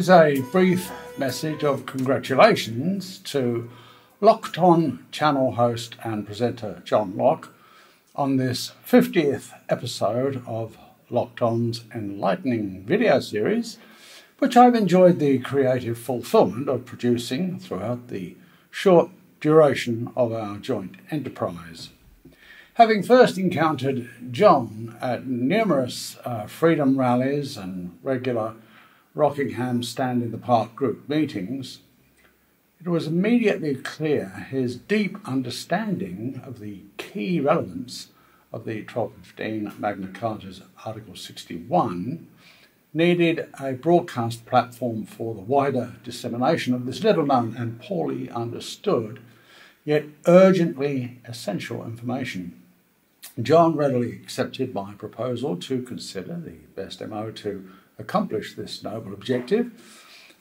is a brief message of congratulations to Locked On channel host and presenter John Locke on this 50th episode of Locked On's enlightening video series, which I've enjoyed the creative fulfillment of producing throughout the short duration of our joint enterprise. Having first encountered John at numerous freedom rallies and regular Rockingham Stand in the Park group meetings, it was immediately clear his deep understanding of the key relevance of the 1215 Magna Carta's Article 61 needed a broadcast platform for the wider dissemination of this little known and poorly understood, yet urgently essential information. John readily accepted my proposal to consider the best MO to accomplish this noble objective,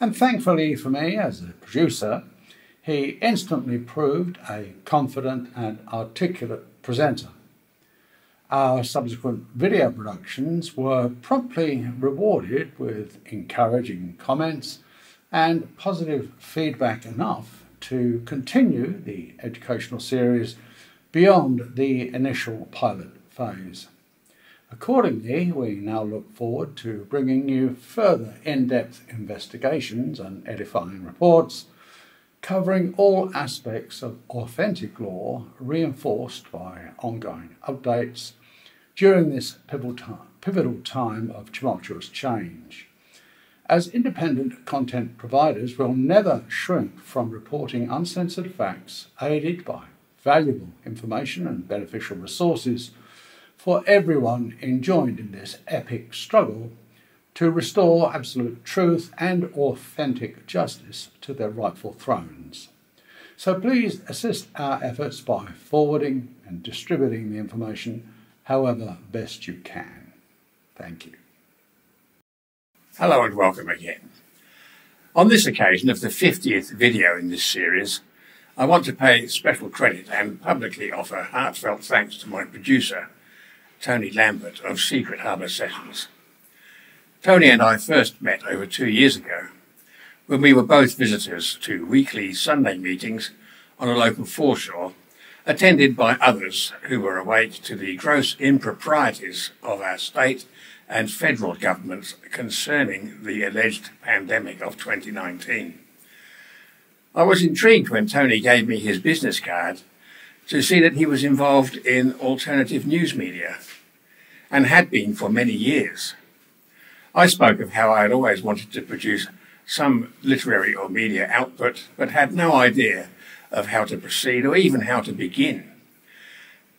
and thankfully for me as a producer, he instantly proved a confident and articulate presenter. Our subsequent video productions were promptly rewarded with encouraging comments and positive feedback enough to continue the educational series beyond the initial pilot phase. Accordingly, we now look forward to bringing you further in-depth investigations and edifying reports covering all aspects of authentic law, reinforced by ongoing updates during this pivotal time of tumultuous change. As independent content providers, we'll never shrink from reporting uncensored facts aided by valuable information and beneficial resources for everyone enjoined in this epic struggle to restore absolute truth and authentic justice to their rightful thrones. So please assist our efforts by forwarding and distributing the information however best you can. Thank you. Hello and welcome again. On this occasion of the 50th video in this series, I want to pay special credit and publicly offer heartfelt thanks to my producer, Tony Lambert of Secret Harbour Sessions. Tony and I first met over 2 years ago when we were both visitors to weekly Sunday meetings on a local foreshore, attended by others who were awake to the gross improprieties of our state and federal governments concerning the alleged pandemic of 2019. I was intrigued when Tony gave me his business card to see that he was involved in alternative news media and had been for many years. I spoke of how I had always wanted to produce some literary or media output, but had no idea of how to proceed or even how to begin.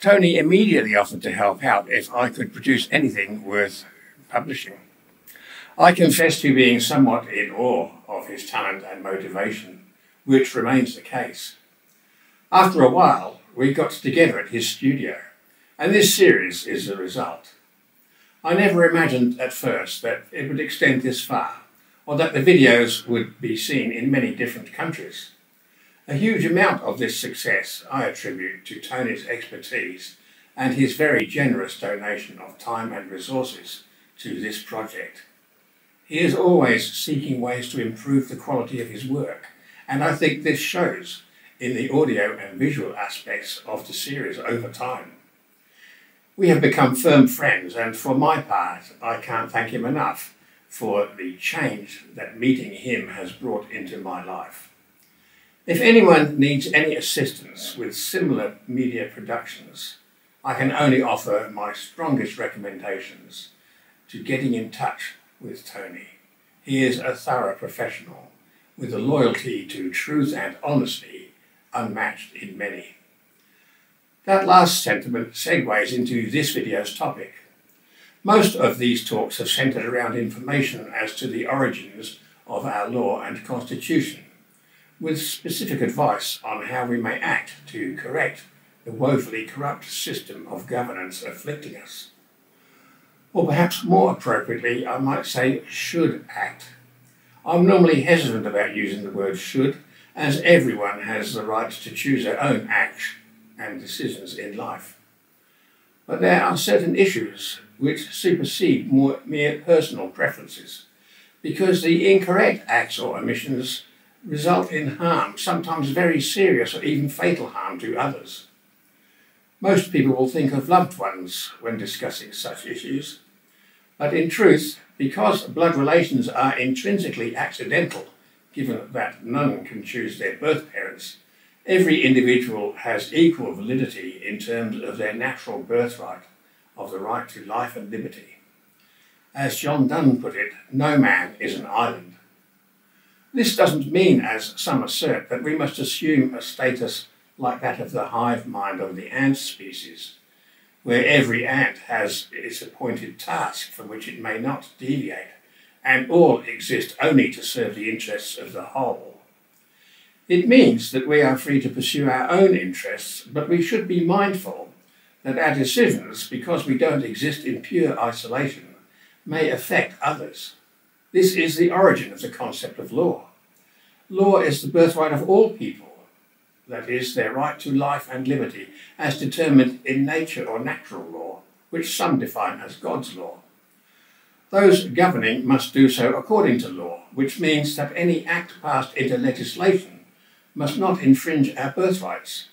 Tony immediately offered to help out if I could produce anything worth publishing. I confess to being somewhat in awe of his talent and motivation, which remains the case. After a while, we got together at his studio, and this series is the result. I never imagined at first that it would extend this far, or that the videos would be seen in many different countries. A huge amount of this success I attribute to Tony's expertise and his very generous donation of time and resources to this project. He is always seeking ways to improve the quality of his work, and I think this shows in the audio and visual aspects of the series over time. We have become firm friends, and for my part, I can't thank him enough for the change that meeting him has brought into my life. If anyone needs any assistance with similar media productions, I can only offer my strongest recommendations to getting in touch with Tony. He is a thorough professional with a loyalty to truth and honesty unmatched in many. That last sentiment segues into this video's topic. Most of these talks have centred around information as to the origins of our law and constitution, with specific advice on how we may act to correct the woefully corrupt system of governance afflicting us. Or perhaps more appropriately, I might say should act. I'm normally hesitant about using the word should, as everyone has the right to choose their own action and decisions in life. But there are certain issues which supersede mere personal preferences, because the incorrect acts or omissions result in harm, sometimes very serious or even fatal harm to others. Most people will think of loved ones when discussing such issues, but in truth, because blood relations are intrinsically accidental, given that none can choose their birth parents, every individual has equal validity in terms of their natural birthright of the right to life and liberty. As John Donne put it, no man is an island. This doesn't mean, as some assert, that we must assume a status like that of the hive mind of the ant species, where every ant has its appointed task from which it may not deviate, and all exist only to serve the interests of the whole. It means that we are free to pursue our own interests, but we should be mindful that our decisions, because we don't exist in pure isolation, may affect others. This is the origin of the concept of law. Law is the birthright of all people, that is, their right to life and liberty, as determined in nature or natural law, which some define as God's law. Those governing must do so according to law, which means that any act passed into legislation must not infringe our birthrights,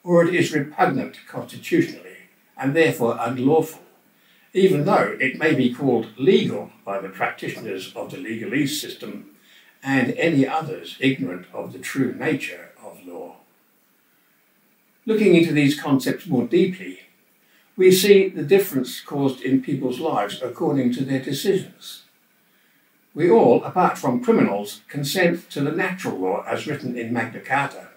or it is repugnant constitutionally and therefore unlawful, even though it may be called legal by the practitioners of the legalese system and any others ignorant of the true nature of law. Looking into these concepts more deeply, we see the difference caused in people's lives according to their decisions. We all, apart from criminals, consent to the natural law as written in Magna Carta,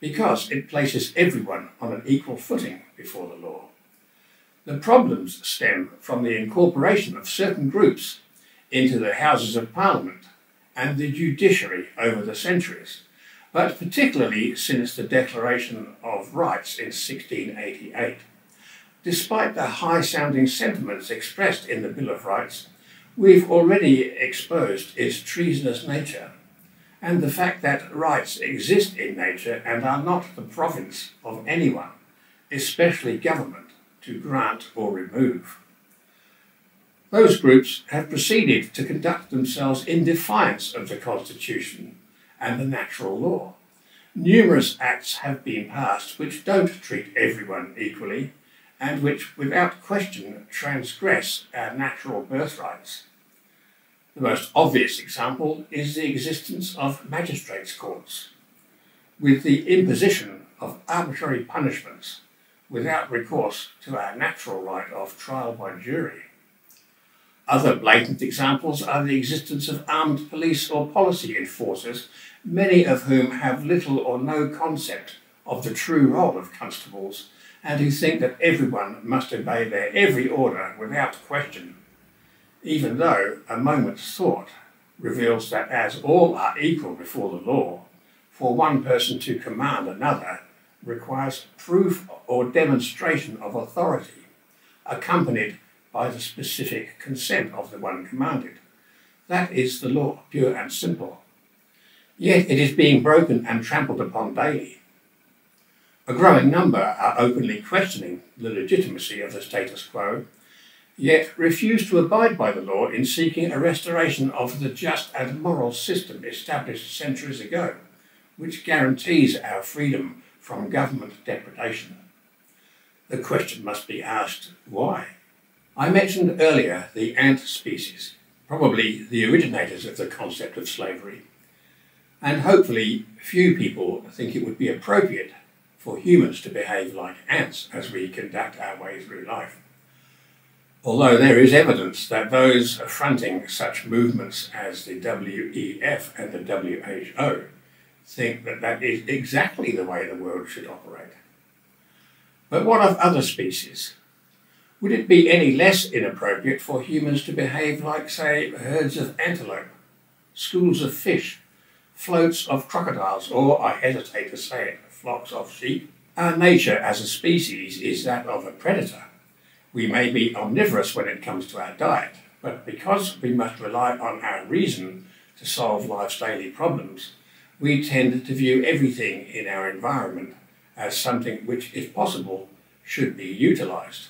because it places everyone on an equal footing before the law. The problems stem from the incorporation of certain groups into the Houses of Parliament and the judiciary over the centuries, but particularly since the Declaration of Rights in 1688. Despite the high-sounding sentiments expressed in the Bill of Rights, we've already exposed its treasonous nature, and the fact that rights exist in nature and are not the province of anyone, especially government, to grant or remove. Those groups have proceeded to conduct themselves in defiance of the Constitution and the natural law. Numerous acts have been passed which don't treat everyone equally and which, without question, transgress our natural birthrights. The most obvious example is the existence of magistrates' courts, with the imposition of arbitrary punishments without recourse to our natural right of trial by jury. Other blatant examples are the existence of armed police or policy enforcers, many of whom have little or no concept of the true role of constables and who think that everyone must obey their every order without question, even though a moment's thought reveals that as all are equal before the law, for one person to command another requires proof or demonstration of authority, accompanied by the specific consent of the one commanded. That is the law, pure and simple. Yet it is being broken and trampled upon daily. A growing number are openly questioning the legitimacy of the status quo, yet refuse to abide by the law in seeking a restoration of the just and moral system established centuries ago, which guarantees our freedom from government depredation. The question must be asked, why? I mentioned earlier the ant species, probably the originators of the concept of slavery, and hopefully few people think it would be appropriate for humans to behave like ants as we conduct our way through life. Although there is evidence that those fronting such movements as the WEF and the WHO think that that is exactly the way the world should operate. But what of other species? Would it be any less inappropriate for humans to behave like, say, herds of antelope, schools of fish, floats of crocodiles, or, I hesitate to say it, flocks of sheep? Our nature as a species is that of a predator. We may be omnivorous when it comes to our diet, but because we must rely on our reason to solve life's daily problems, we tend to view everything in our environment as something which, if possible, should be utilised.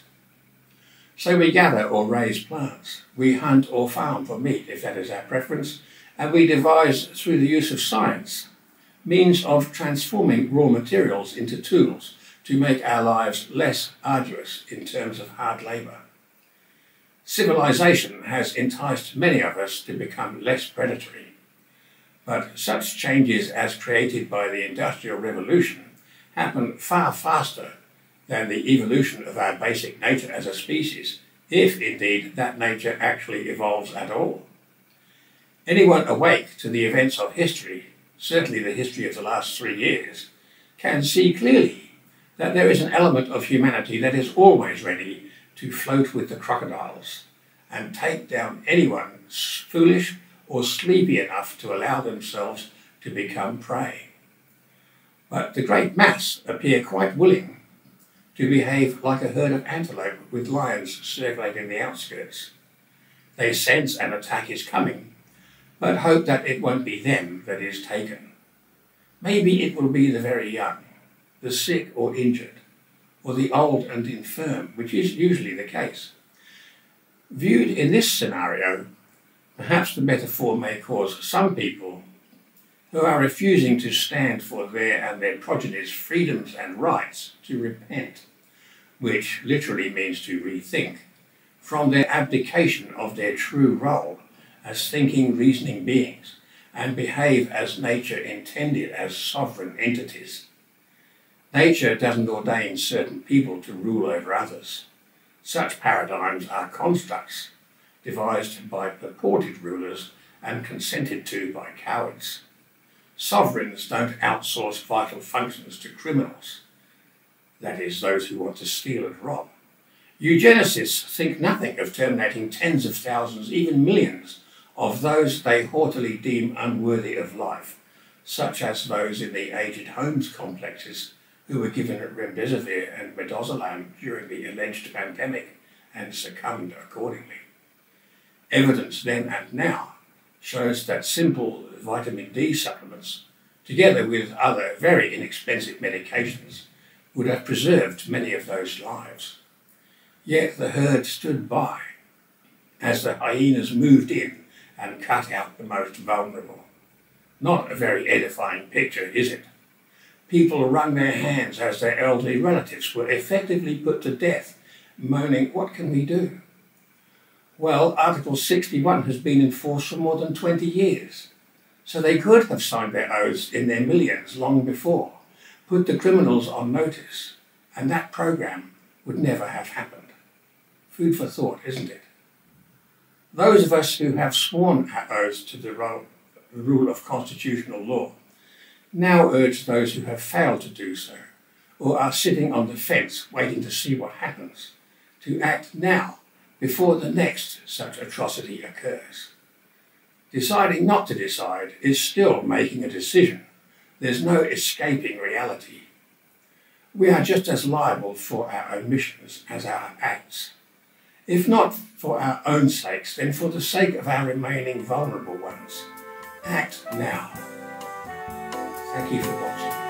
So we gather or raise plants, we hunt or farm for meat if that is our preference, and we devise through the use of science means of transforming raw materials into tools to make our lives less arduous in terms of hard labour. Civilization has enticed many of us to become less predatory, but such changes as created by the Industrial Revolution happen far faster than the evolution of our basic nature as a species, if indeed that nature actually evolves at all. Anyone awake to the events of history, certainly the history of the last 3 years, can see clearly that there is an element of humanity that is always ready to float with the crocodiles and take down anyone foolish or sleepy enough to allow themselves to become prey. But the great mass appear quite willing to behave like a herd of antelope with lions circulating the outskirts. They sense an attack is coming, but hope that it won't be them that is taken. Maybe it will be the very young, the sick or injured, or the old and infirm, which is usually the case. Viewed in this scenario, perhaps the metaphor may cause some people who are refusing to stand for their and their progeny's freedoms and rights to repent, which literally means to rethink, from their abdication of their true role as thinking, reasoning beings, and behave as nature intended as sovereign entities. Nature doesn't ordain certain people to rule over others. Such paradigms are constructs devised by purported rulers and consented to by cowards. Sovereigns don't outsource vital functions to criminals, that is, those who want to steal and rob. Eugenicists think nothing of terminating tens of thousands, even millions, of those they haughtily deem unworthy of life, such as those in the aged homes complexes who were given remdesivir and midazolam during the alleged pandemic and succumbed accordingly. Evidence then and now shows that simple vitamin D supplements, together with other very inexpensive medications, would have preserved many of those lives. Yet the herd stood by as the hyenas moved in and cut out the most vulnerable. Not a very edifying picture, is it? People wrung their hands as their elderly relatives were effectively put to death, moaning, "What can we do?" Well, Article 61 has been in force for more than 20 years, so they could have signed their oaths in their millions long before, put the criminals on notice, and that program would never have happened. Food for thought, isn't it? Those of us who have sworn our oaths to the rule of constitutional law now urge those who have failed to do so, or are sitting on the fence waiting to see what happens, to act now before the next such atrocity occurs. Deciding not to decide is still making a decision. There's no escaping reality. We are just as liable for our omissions as our acts. If not for our own sakes, then for the sake of our remaining vulnerable ones. Act now. Thank you for watching.